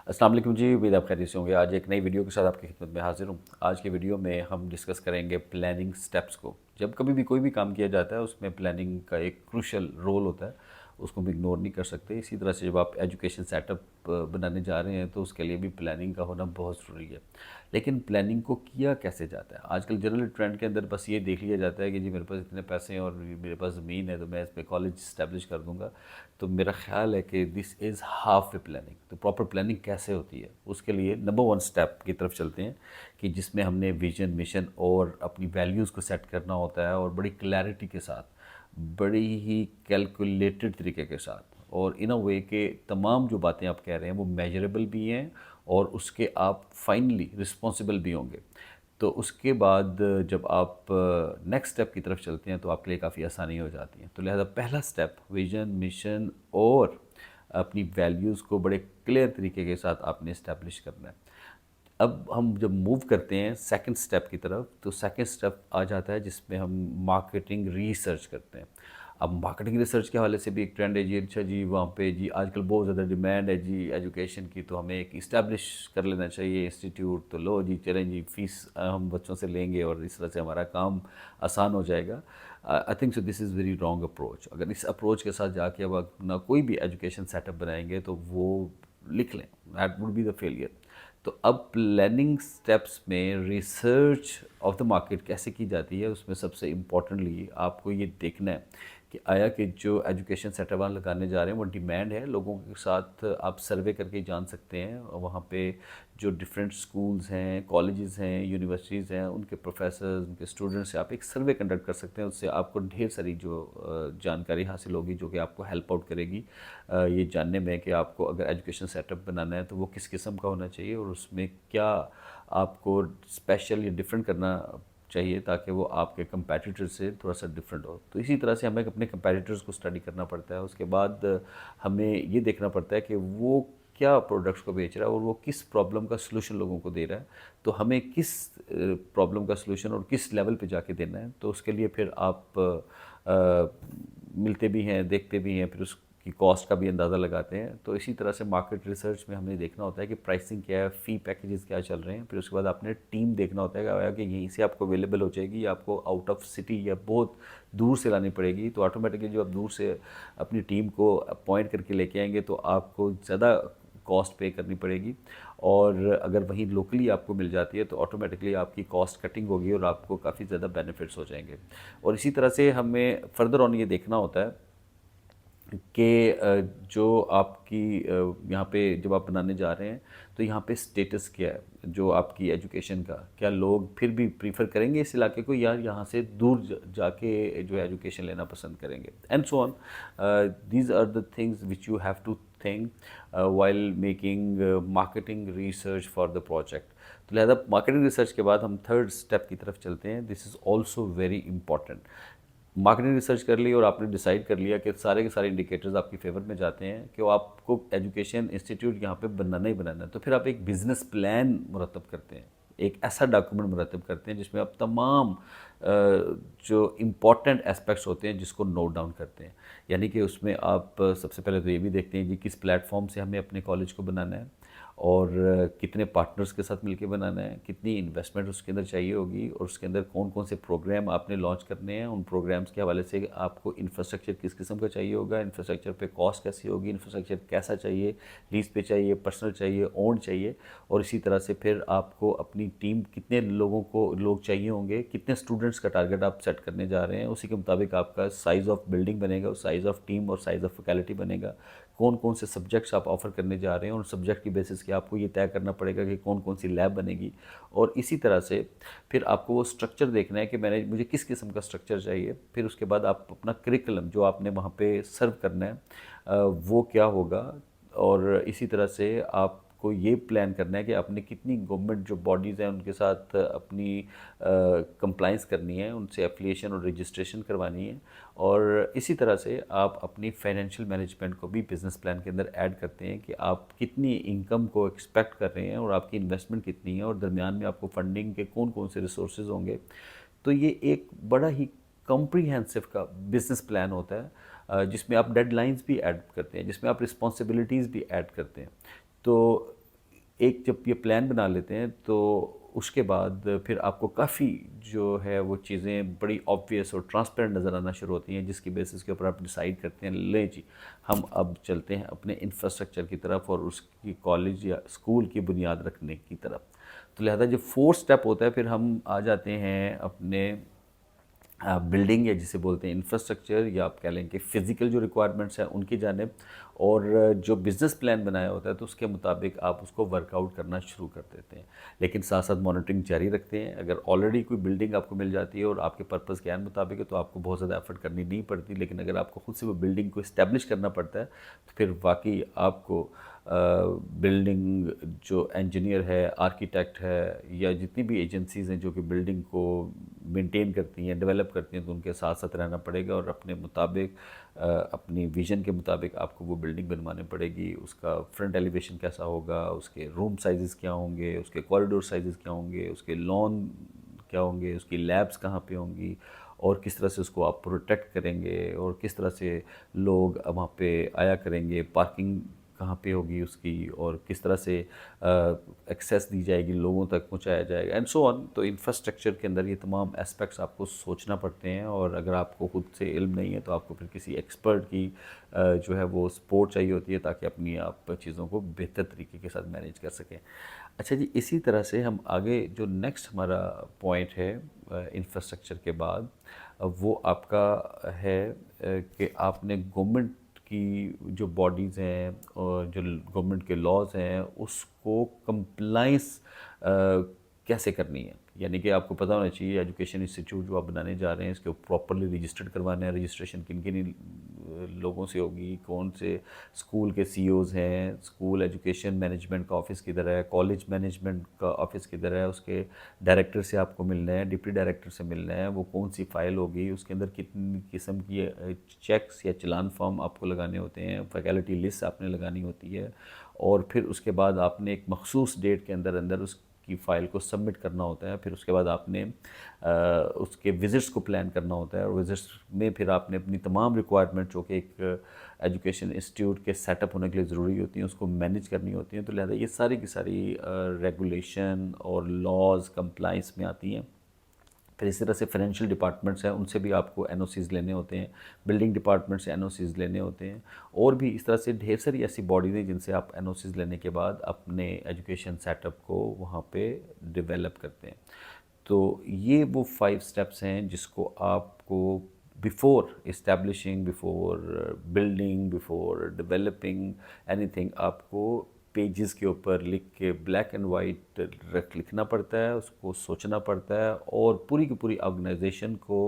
अस्सलाम वालेकुम जी, उम्मीद आप खैरियत से होंगे। आज एक नई वीडियो के साथ आपकी खिदमत में हाज़िर हूँ। आज की वीडियो में हम डिस्कस करेंगे प्लानिंग स्टेप्स को। जब कभी भी कोई भी काम किया जाता है उसमें प्लानिंग का एक क्रूशियल रोल होता है, उसको भी इग्नोर नहीं कर सकते। इसी तरह से जब आप एजुकेशन सेटअप बनाने जा रहे हैं तो उसके लिए भी प्लानिंग का होना बहुत ज़रूरी है। लेकिन प्लानिंग को किया कैसे जाता है? आजकल जनरल ट्रेंड के अंदर बस ये देख लिया जाता है कि जी मेरे पास इतने पैसे हैं और मेरे पास ज़मीन है तो मैं इस पे कॉलेज इस्टेब्लिश कर दूँगा। तो मेरा ख़्याल है कि this is half a planning. तो प्रॉपर प्लानिंग कैसे होती है? उसके लिए नंबर 1 स्टेप की तरफ चलते हैं कि जिसमें हमने विज़न, मिशन और अपनी वैल्यूज़ को सेट करना होता है और बड़ी क्लैरिटी के साथ, बड़ी ही कैलकुलेटेड तरीके के साथ और इन अ वे के तमाम जो बातें आप कह रहे हैं वो मेजरेबल भी हैं और उसके आप फाइनली रिस्पॉन्सिबल भी होंगे। तो उसके बाद जब आप नेक्स्ट स्टेप की तरफ चलते हैं तो आपके लिए काफ़ी आसानी हो जाती है। तो लिहाजा पहला स्टेप विज़न, मिशन और अपनी वैल्यूज़ को बड़े क्लियर तरीके के साथ आपने इस्टेब्लिश करना है। अब हम जब मूव करते हैं सेकंड स्टेप की तरफ, तो सेकंड स्टेप आ जाता है जिसमें हम मार्केटिंग रिसर्च करते हैं। अब मार्केटिंग रिसर्च के हवाले से भी एक ट्रेंड है जी, अच्छा जी वहाँ पे जी आजकल बहुत ज़्यादा डिमांड है जी एजुकेशन की, तो हमें एक इस्टेब्लिश कर लेना चाहिए इंस्टीट्यूट। तो लो जी चलें जी फ़ीस हम बच्चों से लेंगे और इस तरह से हमारा काम आसान हो जाएगा। I think so this is very wrong approach. अगर इस अप्रोच के साथ जाके अब अपना कोई भी एजुकेशन सेटअप बनाएंगे तो वो लिख लें, that would be the failure. तो अब प्लानिंग स्टेप्स में रिसर्च ऑफ द मार्केट कैसे की जाती है, उसमें सबसे इम्पोर्टेंटली आपको ये देखना है कि आया कि जो एजुकेशन सेटअप आप लगाने जा रहे हैं वो डिमांड है लोगों के साथ। आप सर्वे करके जान सकते हैं वहाँ पे जो डिफरेंट स्कूल्स हैं, कॉलेजेस हैं, यूनिवर्सिटीज़ हैं, उनके प्रोफेसर्स, उनके स्टूडेंट्स से आप एक सर्वे कंडक्ट कर सकते हैं। उससे आपको ढेर सारी जो जानकारी हासिल होगी जो कि आपको हेल्प आउट करेगी ये जानने में कि आपको अगर एजुकेशन सेटअप बनाना है तो वो किस किस्म का होना चाहिए और उसमें क्या आपको स्पेशल या डिफरेंट करना चाहिए ताकि वो आपके कंपैटिटर से थोड़ा सा डिफरेंट हो। तो इसी तरह से हमें अपने कंपैटिटर्स को स्टडी करना पड़ता है। उसके बाद हमें ये देखना पड़ता है कि वो क्या प्रोडक्ट्स को बेच रहा है और वो किस प्रॉब्लम का सलूशन लोगों को दे रहा है। तो हमें किस प्रॉब्लम का सलूशन और किस लेवल पे जाके देना है, तो उसके लिए फिर आप मिलते भी हैं, देखते भी हैं, फिर उसकी कॉस्ट का भी अंदाज़ा लगाते हैं। तो इसी तरह से मार्केट रिसर्च में हमें देखना होता है कि प्राइसिंग क्या है, फ़ी पैकेजेस क्या चल रहे हैं। फिर उसके बाद आपने टीम देखना होता है कि यहीं से आपको अवेलेबल हो जाएगी या आपको आउट ऑफ सिटी या बहुत दूर से लानी पड़ेगी। तो ऑटोमेटिकली जब आप दूर से अपनी टीम को अपॉइंट करके लेके आएंगे तो आपको ज़्यादा कॉस्ट पे करनी पड़ेगी और अगर वहीं लोकली आपको मिल जाती है तो ऑटोमेटिकली आपकी कॉस्ट कटिंग होगी और आपको काफ़ी ज़्यादा बेनिफिट्स हो जाएंगे। और इसी तरह से हमें फर्दर ऑन ये देखना होता है कि जो आपकी यहाँ पे जब आप बनाने जा रहे हैं तो यहाँ पे स्टेटस क्या है जो आपकी एजुकेशन का, क्या लोग फिर भी प्रीफर करेंगे इस इलाके को या यहाँ से दूर जाके जो है एजुकेशन लेना पसंद करेंगे, and so on. These are the things which you have to think while making marketing research for the project. तो लिहाजा मार्केटिंग रिसर्च के बाद हम थर्ड स्टेप की तरफ चलते हैं। This is also very important. Marketing research कर ली और आपने डिसाइड कर लिया कि सारे के सारे इंडिकेटर्स आपकी फेवर में जाते हैं कि वो आपको एजुकेशन इंस्टीट्यूट यहाँ पे बनाना ही बनाना है। तो फिर आप एक बिज़नेस प्लान मुरतब करते हैं, एक ऐसा डॉक्यूमेंट मुरतब करते हैं जिसमें आप तमाम जो इम्पॉर्टेंट एस्पेक्ट्स होते हैं जिसको नोट डाउन करते हैं। यानी कि उसमें आप सबसे पहले तो ये भी देखते हैं जी किस प्लेटफॉर्म से हमें अपने कॉलेज को बनाना है और कितने पार्टनर्स के साथ मिलकर बनाना है, कितनी इन्वेस्टमेंट उसके अंदर चाहिए होगी और उसके अंदर कौन कौन से प्रोग्राम आपने लॉन्च करने हैं। उन प्रोग्राम्स के हवाले से आपको इंफ्रास्ट्रक्चर किस किस्म का चाहिए होगा, इंफ्रास्ट्रक्चर पे कॉस्ट कैसी होगी, इंफ्रास्ट्रक्चर कैसा चाहिए, लीज पे चाहिए, पर्सनल चाहिए, ओन चाहिए। और इसी तरह से फिर आपको अपनी टीम कितने लोग चाहिए होंगे, कितने स्टूडेंट्स का टारगेट आप सेट करने जा रहे हैं, उसी के मुताबिक आपका साइज़ ऑफ बिल्डिंग बनेगा, साइज़ ऑफ टीम और साइज़ ऑफ फैकल्टी बनेगा। कौन कौन से सब्जेक्ट्स आप ऑफ़र करने जा रहे हैं और सब्जेक्ट की बेसिस कि आपको ये तय करना पड़ेगा कि कौन कौन सी लैब बनेगी। और इसी तरह से फिर आपको वो स्ट्रक्चर देखना है कि मुझे किस किस्म का स्ट्रक्चर चाहिए। फिर उसके बाद आप अपना करिकुलम जो आपने वहाँ पे सर्व करना है वो क्या होगा। और इसी तरह से आपको ये प्लान करना है कि आपने कितनी गवर्नमेंट जो बॉडीज़ हैं उनके साथ अपनी कंप्लाइंस करनी है, उनसे एफिलिएशन और रजिस्ट्रेशन करवानी है। और इसी तरह से आप अपनी फाइनेंशियल मैनेजमेंट को भी बिज़नेस प्लान के अंदर ऐड करते हैं कि आप कितनी इनकम को एक्सपेक्ट कर रहे हैं और आपकी इन्वेस्टमेंट कितनी है और दरमियान में आपको फंडिंग के कौन कौन से रिसोर्सेज होंगे। तो ये एक बड़ा ही कॉम्प्रिहेंसिव का बिज़नेस प्लान होता है जिसमें आप डेडलाइंस भी ऐड करते हैं, जिसमें आप रिस्पॉन्सिबिलिटीज़ भी ऐड करते हैं। तो एक जब ये प्लान बना लेते हैं तो उसके बाद फिर आपको काफ़ी जो है वो चीज़ें बड़ी ऑब्वियस और ट्रांसपेरेंट नज़र आना शुरू होती हैं, जिसकी बेसिस के ऊपर आप डिसाइड करते हैं ले जी हम अब चलते हैं अपने इंफ्रास्ट्रक्चर की तरफ और उसकी कॉलेज या स्कूल की बुनियाद रखने की तरफ। तो लिहाजा जो फोर्थ स्टेप होता है फिर हम आ जाते हैं अपने बिल्डिंग या जिसे बोलते हैं इंफ्रास्ट्रक्चर, या आप कह लें कि फ़िज़िकल जो रिक्वायरमेंट्स हैं उनकी जानिब, और जो बिज़नेस प्लान बनाया होता है तो उसके मुताबिक आप उसको वर्कआउट करना शुरू कर देते हैं। लेकिन साथ साथ मॉनिटरिंग जारी रखते हैं। अगर ऑलरेडी कोई बिल्डिंग आपको मिल जाती है और आपके पर्पज़ के मुताबिक है तो आपको बहुत ज़्यादा एफर्ट करनी नहीं पड़ती, लेकिन अगर आपको खुद से वो बिल्डिंग को इस्टेब्लिश करना पड़ता है तो फिर वाकई आपको बिल्डिंग जो इंजीनियर है, आर्किटेक्ट है, या जितनी भी एजेंसीज़ हैं जो कि बिल्डिंग को मेंटेन करती हैं, डेवलप करती हैं, तो उनके साथ साथ रहना पड़ेगा और अपने मुताबिक अपनी विज़न के मुताबिक आपको वो बिल्डिंग बनवानी पड़ेगी। उसका फ्रंट एलिवेशन कैसा होगा, उसके रूम साइज़ क्या होंगे, उसके कॉरिडोर साइज़ क्या होंगे, उसके लॉन क्या होंगे, उसकी लैब्स कहाँ पे होंगी, और किस तरह से उसको आप प्रोटेक्ट करेंगे, और किस तरह से लोग वहाँ पे आया करेंगे, पार्किंग कहाँ पे होगी उसकी, और किस तरह से एक्सेस दी जाएगी, लोगों तक पहुँचाया जाएगा, एंड सो ऑन। तो इंफ्रास्ट्रक्चर के अंदर ये तमाम एस्पेक्ट्स आपको सोचना पड़ते हैं, और अगर आपको खुद से इल्म नहीं है तो आपको फिर किसी एक्सपर्ट की जो है वो सपोर्ट चाहिए होती है, ताकि अपनी आप चीज़ों को बेहतर तरीके के साथ मैनेज कर सकें। अच्छा जी, इसी तरह से हम आगे जो नेक्स्ट हमारा पॉइंट है इंफ्रास्ट्रक्चर के बाद, वो आपका है कि आपने गवर्नमेंट की जो बॉडीज़ हैं और जो गवर्नमेंट के लॉज हैं उसको कंप्लाइंस कैसे करनी है। यानी कि आपको पता होना चाहिए एजुकेशन इंस्टीट्यूट जो आप बनाने जा रहे हैं इसके प्रॉपरली रजिस्टर्ड करवाना है। रजिस्ट्रेशन किन किन लोगों से होगी, कौन से स्कूल के सीईओज़ हैं, स्कूल एजुकेशन मैनेजमेंट का ऑफिस किधर है, कॉलेज मैनेजमेंट का ऑफिस किधर है, उसके डायरेक्टर से आपको मिलना है, डिप्टी डायरेक्टर से मिलना है, वो कौन सी फ़ाइल होगी, उसके अंदर कितनी किस्म की चेक्स या चलान फॉर्म आपको लगाने होते हैं, फैकल्टी लिस्ट आपने लगानी होती है, और फिर उसके बाद आपने एक मखसूस डेट के अंदर अंदर उसकी फ़ाइल को सबमिट करना होता है। फिर उसके बाद आपने उसके विज़िट्स को प्लान करना होता है, और विज़िट्स में फिर आपने अपनी तमाम रिक्वायरमेंट जो कि एक एजुकेशन इंस्टीट्यूट के सेटअप होने के लिए ज़रूरी होती हैं उसको मैनेज करनी होती हैं। तो लिहाजा ये सारी की सारी रेगुलेशन और लॉज कंप्लाइंस में आती हैं। फिर इसी तरह से फाइनेंशियल डिपार्टमेंट्स हैं, उनसे भी आपको एनओसीज़ लेने होते हैं, बिल्डिंग डिपार्टमेंट से एनओसीज़ लेने होते हैं, और भी इस तरह से ढेर सारी ऐसी बॉडीज़ हैं जिनसे आप एनओसीज़ लेने के बाद अपने एजुकेशन सेटअप को वहाँ पे डेवलप करते हैं। तो ये वो 5 स्टेप्स हैं जिसको आपको before establishing, before building, before developing anything आपको पेजेस के ऊपर लिख के ब्लैक एंड वाइट रख लिखना पड़ता है, उसको सोचना पड़ता है, और पूरी की पूरी ऑर्गेनाइजेशन को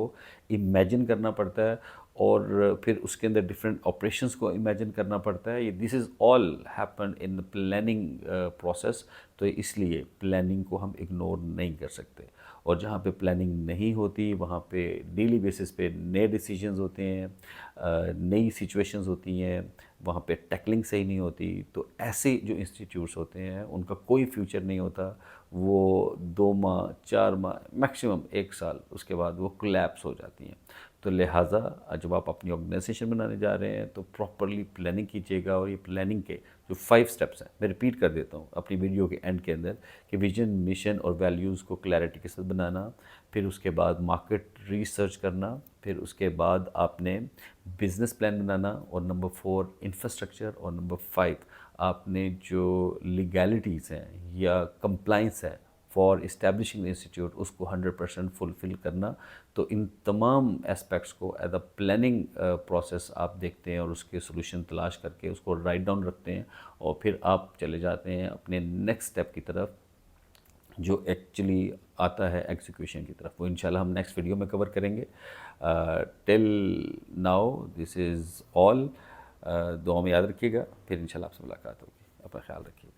इमेजिन करना पड़ता है, और फिर उसके अंदर डिफरेंट ऑपरेशंस को इमेजिन करना पड़ता है। ये this is all happen in the planning process. तो इसलिए प्लानिंग को हम इग्नोर नहीं कर सकते, और जहाँ पे प्लानिंग नहीं होती वहाँ पे डेली बेसिस पे नए डिसीजंस होते हैं, नई सिचुएशंस होती हैं, वहाँ पे टैकलिंग सही नहीं होती। तो ऐसे जो इंस्टीट्यूट्स होते हैं उनका कोई फ्यूचर नहीं होता। वो 2 माह, 4 माह, मैक्सिमम 1 साल, उसके बाद वो कोलैप्स हो जाती हैं। तो लिहाजा जब आप अपनी ऑर्गेनाइजेशन बनाने जा रहे हैं तो प्रॉपरली प्लानिंग कीजिएगा, और ये प्लानिंग के जो 5 स्टेप्स हैं मैं रिपीट कर देता हूँ अपनी वीडियो के एंड के अंदर, कि विजन, मिशन और वैल्यूज़ को क्लैरिटी के साथ बनाना, फिर उसके बाद मार्केट रिसर्च करना, फिर उसके बाद आपने बिज़नेस प्लान बनाना, और नंबर 4 इंफ्रास्ट्रक्चर, और नंबर 5 आपने जो लीगैलिटीज़ हैं या कंप्लाइंस है फॉर इस्टेब्लिशिंग द इंस्टीट्यूट उसको 100% फुलफ़िल करना। तो इन तमाम एस्पेक्ट्स को एज अ प्लानिंग प्रोसेस आप देखते हैं, और उसके सोल्यूशन तलाश करके उसको राइट डाउन रखते हैं, और फिर आप चले जाते हैं अपने नेक्स्ट स्टेप की तरफ जो एक्चुअली आता है एग्जीक्यूशन की तरफ। वो इंशाल्लाह हम नेक्स्ट वीडियो में कवर करेंगे। Till now this is all. दुआ में याद रखिएगा, फिर इंशाल्लाह आपसे मुलाकात होगी। अपना ख्याल रखिएगा।